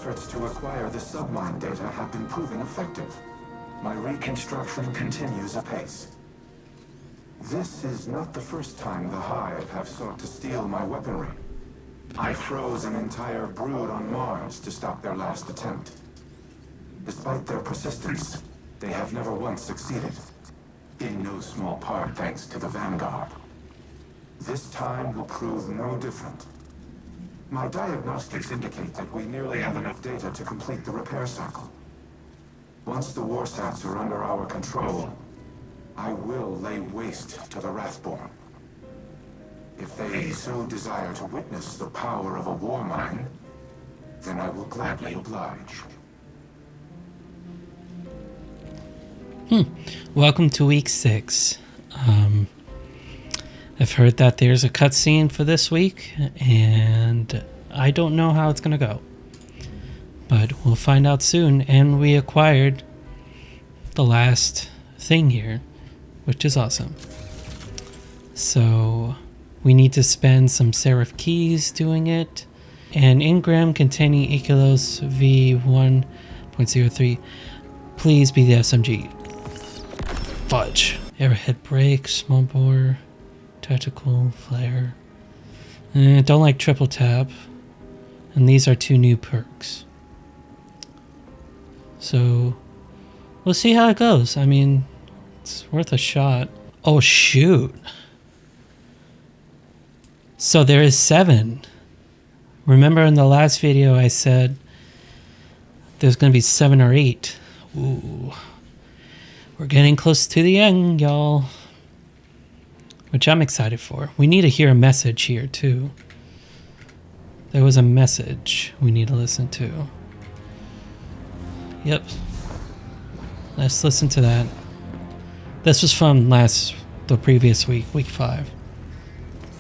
efforts to acquire the submine data have been proving effective. My reconstruction continues apace. This is not the first time the Hive have sought to steal my weaponry. I froze an entire brood on Mars to stop their last attempt. Despite their persistence, they have never once succeeded. In no small part thanks to the Vanguard. This time will prove no different. My diagnostics indicate that we nearly have enough data to complete the repair cycle. Once the warsats are under our control, I will lay waste to the Wrathborn. If they so desire to witness the power of a war mine, then I will gladly oblige. Welcome to week 6. I've heard that there's a cutscene for this week, and I don't know how it's gonna go. But we'll find out soon, and we acquired the last thing here, which is awesome. So we need to spend some Seraph keys doing it. An engram containing Ekilos V1.03. Please be the SMG. Fudge. Arrowhead brake, small bore, tactical flare. Don't like triple tap. And these are 2 new perks. So we'll see how it goes. I mean, it's worth a shot. Oh shoot. So there is 7. Remember in the last video I said there's going to be 7 or 8. Ooh. We're getting close to the end, y'all. Which I'm excited for. We need to hear a message here, too. There was a message we need to listen to. Yep. Let's listen to that. This was from the previous week, week 5.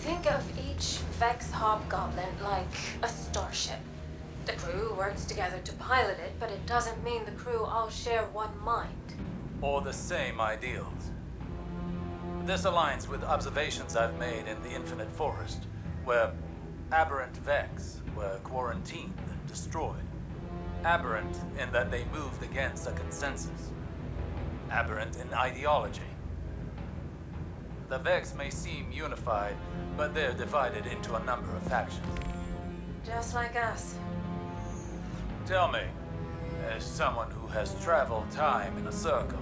Think of each Vex hobgoblin like a starship. The crew works together to pilot it, but it doesn't mean the crew all share one mind. Or the same ideals. This aligns with observations I've made in the Infinite Forest, where aberrant Vex were quarantined and destroyed. Aberrant in that they moved against a consensus. Aberrant in ideology. The Vex may seem unified, but they're divided into a number of factions. Just like us. Tell me, as someone who has traveled time in a circle,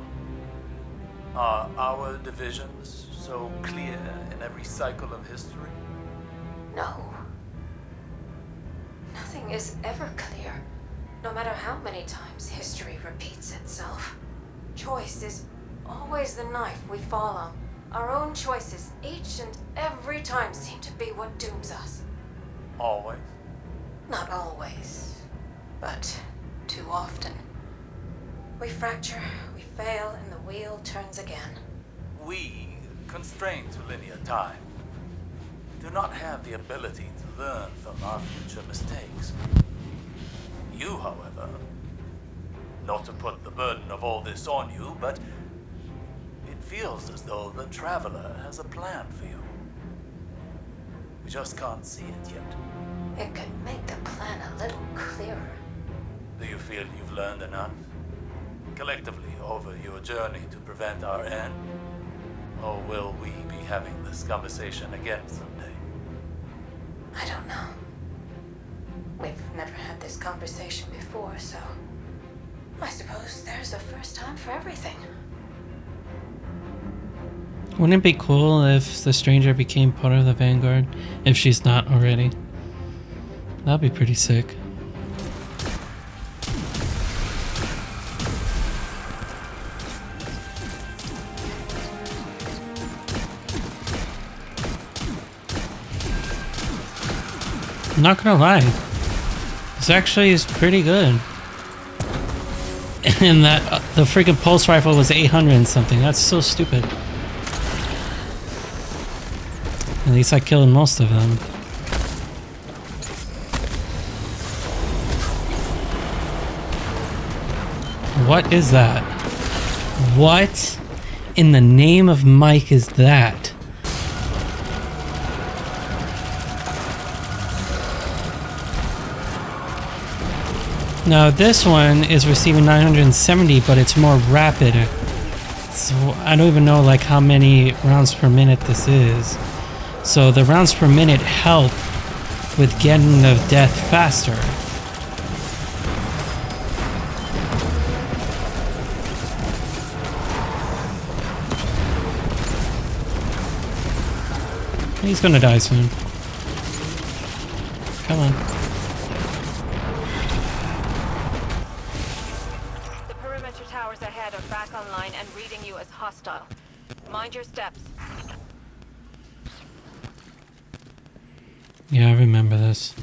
are our divisions so clear in every cycle of history? No. Nothing is ever clear, no matter how many times history repeats itself. Choice is always the knife we fall on. Our own choices, each and every time, seem to be what dooms us. Always? Not always, but too often. We fracture, we fail, and the wheel turns again. We, constrained to linear time, do not have the ability to learn from our future mistakes. You, however, not to put the burden of all this on you, but it feels as though the Traveler has a plan for you. We just can't see it yet. It could make the plan a little clearer. Do you feel you've learned enough? Collectively over your journey to prevent our end? Or will we be having this conversation again someday? I don't know. We've never had this conversation before, so I suppose there's a first time for everything. Wouldn't it be cool if the stranger became part of the Vanguard, if she's not already? That'd be pretty sick. I'm not gonna lie, this actually is pretty good. And that the freaking pulse rifle was 800 and something. That's so stupid. At least I killed most of them. What is that? What in the name of Mike is that? Now this one is receiving 970, but it's more rapid. So I don't even know like how many rounds per minute this is. So the rounds per minute help with getting the death faster. He's gonna die soon. Come on. The perimeter towers ahead are back online and reading you as hostile. Mind your steps. Yeah, I remember this.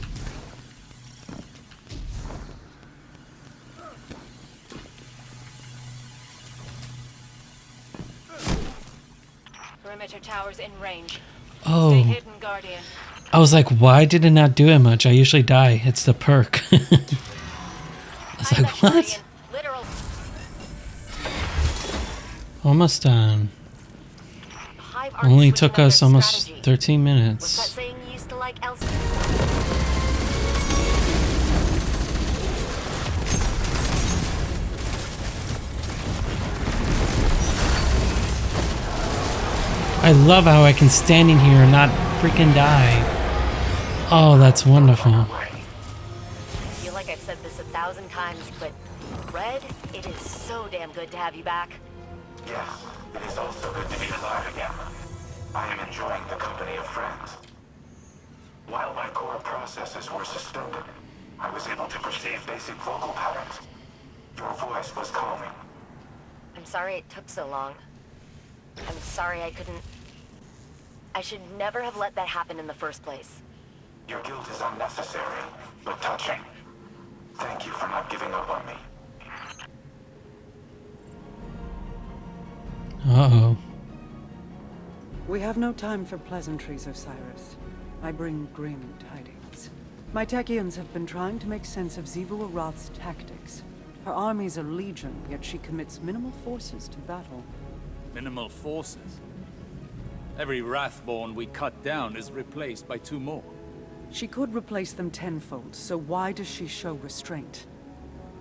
Perimeter towers in range. Stay Oh, hidden, Guardian. I was like, why did it not do it much? I usually die. It's the perk. I was like, Eyes up, what? Guardian. Literal. Almost done. Hive aren't Only switching took up their us almost strategy. 13 What's that minutes. saying you used to like, Elsa? I love how I can stand in here and not freaking die. Oh, that's wonderful. I feel like I've said this 1,000 times, but Red, it is so damn good to have you back. Yes, it is also good to be alive again. I am enjoying the company of friends. While my core processes were suspended, I was able to perceive basic vocal patterns. Your voice was calming. I'm sorry it took so long. I'm sorry I couldn't... I should never have let that happen in the first place. Your guilt is unnecessary, but touching. Thank you for not giving up on me. Uh-oh. We have no time for pleasantries, Osiris. I bring grim tidings. My Techians have been trying to make sense of Xivu Arath's tactics. Her armies are legion, yet she commits minimal forces to battle. Minimal forces. Every Wrathborn we cut down is replaced by 2 more. She could replace them tenfold, so why does she show restraint?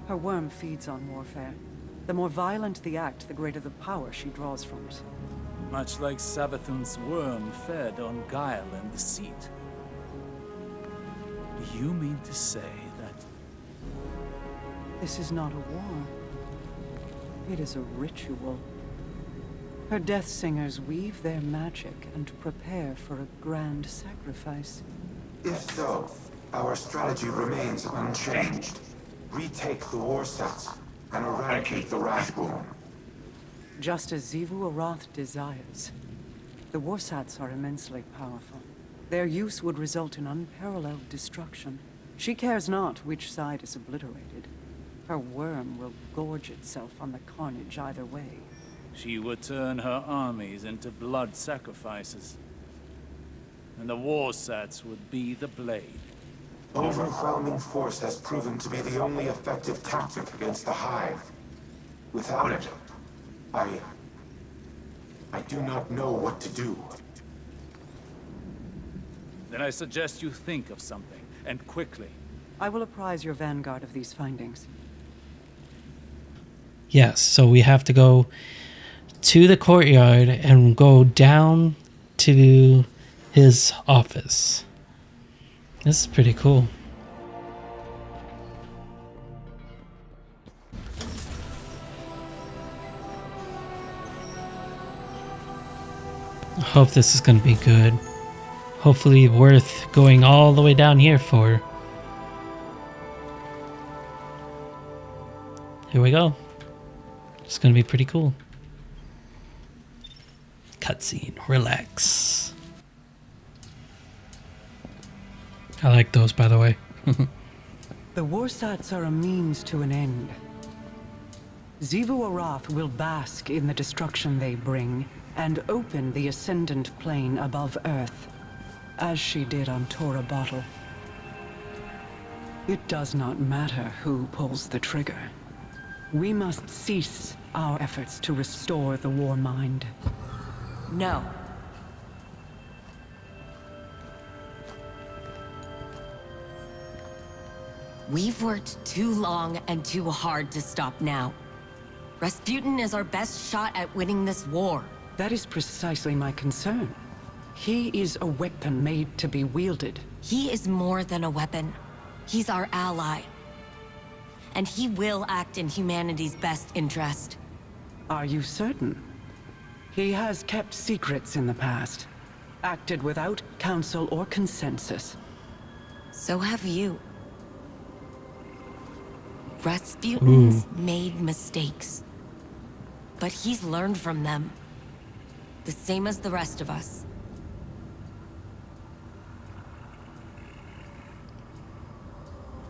Her worm feeds on warfare. The more violent the act, the greater the power she draws from it. Much like Savathun's worm fed on guile and deceit. Do you mean to say that... This is not a war. It is a ritual. Her death singers weave their magic and prepare for a grand sacrifice. If so, our strategy remains unchanged. Retake the war sets and eradicate the Wrathborn. Just as Xivu Arath desires. The Warsats are immensely powerful. Their use would result in unparalleled destruction. She cares not which side is obliterated. Her worm will gorge itself on the carnage either way. She would turn her armies into blood sacrifices. And the Warsats would be the blade. Overwhelming force has proven to be the only effective tactic against the Hive. Without it, I do not know what to do. Then I suggest you think of something, and quickly. I will apprise your vanguard of these findings. Yes, so we have to go to the courtyard and go down to his office. This is pretty cool. I hope this is going to be good. Hopefully worth going all the way down here for. Here we go. It's going to be pretty cool. Cutscene. Relax. I like those, by the way. The Warsats are a means to an end. Xivu Arath will bask in the destruction they bring, and open the Ascendant Plane above Earth, as she did on Tora Bottle. It does not matter who pulls the trigger. We must cease our efforts to restore the War Mind. No. We've worked too long and too hard to stop now. Rasputin is our best shot at winning this war. That is precisely my concern. He is a weapon made to be wielded. He is more than a weapon. He's our ally. And he will act in humanity's best interest. Are you certain? He has kept secrets in the past, acted without counsel or consensus. So have you. Rasputin's made mistakes. But he's learned from them. The same as the rest of us.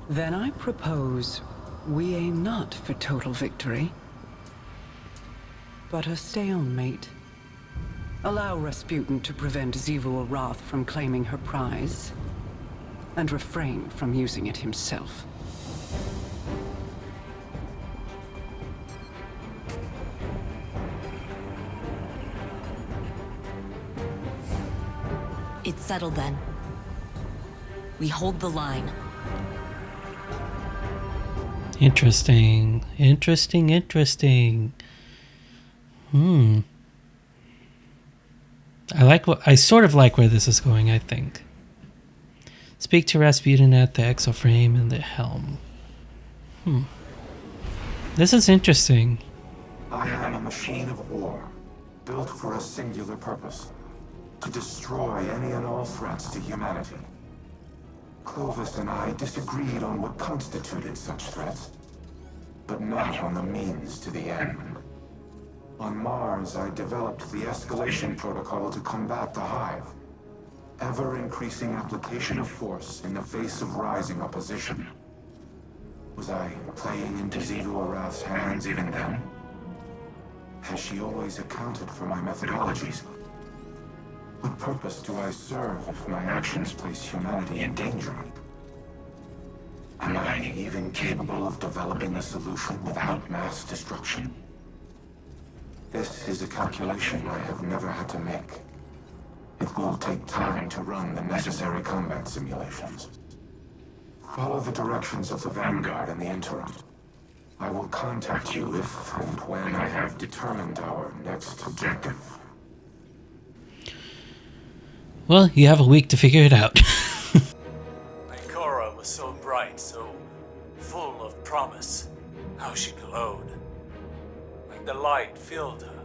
Then I propose we aim not for total victory, but a stalemate. Allow Rasputin to prevent Xivu Arath from claiming her prize, and refrain from using it himself. It's settled then. We hold the line. Interesting. Interesting. I sort of like where this is going, I think. Speak to Rasputin at the exoframe and the helm. This is interesting. I am a machine of war, built for a singular purpose. To destroy any and all threats to humanity. Clovis and I disagreed on what constituted such threats, but not on the means to the end. On Mars, I developed the escalation protocol to combat the Hive. Ever-increasing application of force in the face of rising opposition. Was I playing into Xivu Arath's hands even then? Has she always accounted for my methodologies? What purpose do I serve if my actions place humanity in danger? Am I even capable of developing a solution without mass destruction? This is a calculation I have never had to make. It will take time to run the necessary combat simulations. Follow the directions of the Vanguard in the interim. I will contact you if and when I have determined our next objective. Well, you have a week to figure it out. Ikora was so bright, so full of promise. How she glowed. Like the light filled her.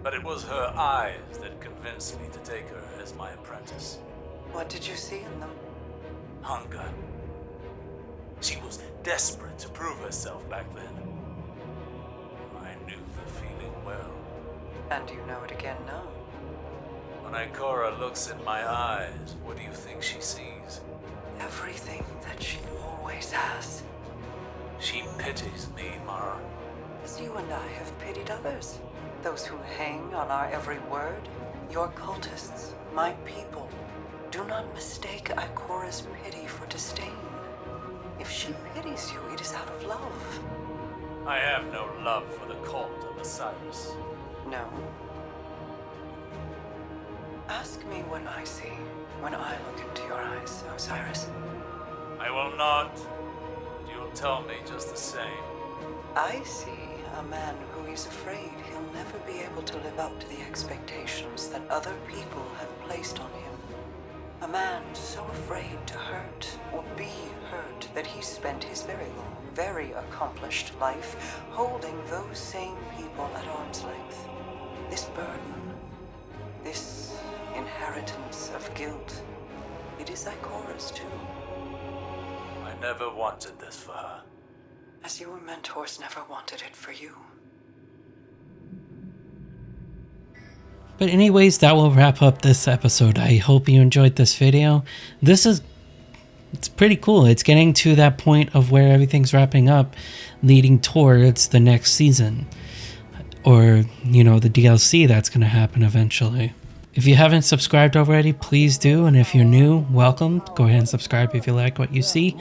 But it was her eyes that convinced me to take her as my apprentice. What did you see in them? Hunger. She was desperate to prove herself back then. I knew the feeling well. And you know it again now. When Ikora looks in my eyes, what do you think she sees? Everything that she always has. She pities me, Mara. As you and I have pitied others. Those who hang on our every word. Your cultists, my people. Do not mistake Ikora's pity for disdain. If she pities you, it is out of love. I have no love for the cult of Osiris. No. Ask me what I see when I look into your eyes, Osiris. I will not, but you'll tell me just the same. I see a man who is afraid he'll never be able to live up to the expectations that other people have placed on him. A man so afraid to hurt or be hurt that he spent his very long, very accomplished life holding those same people at arm's length. This burden, this inheritance of guilt, it is Ikora's too. I never wanted this for her. As your mentors never wanted it for you. But anyways, that will wrap up this episode. I hope you enjoyed this video. It's pretty cool. It's getting to that point of where everything's wrapping up, leading towards the next season. Or, the DLC that's going to happen eventually. If you haven't subscribed already, please do. And if you're new, welcome. Go ahead and subscribe if you like what you see.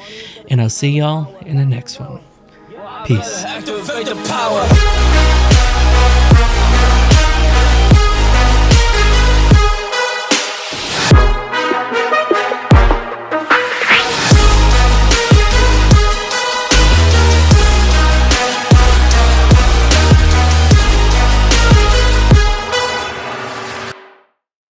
And I'll see y'all in the next one. Peace. Activate the power.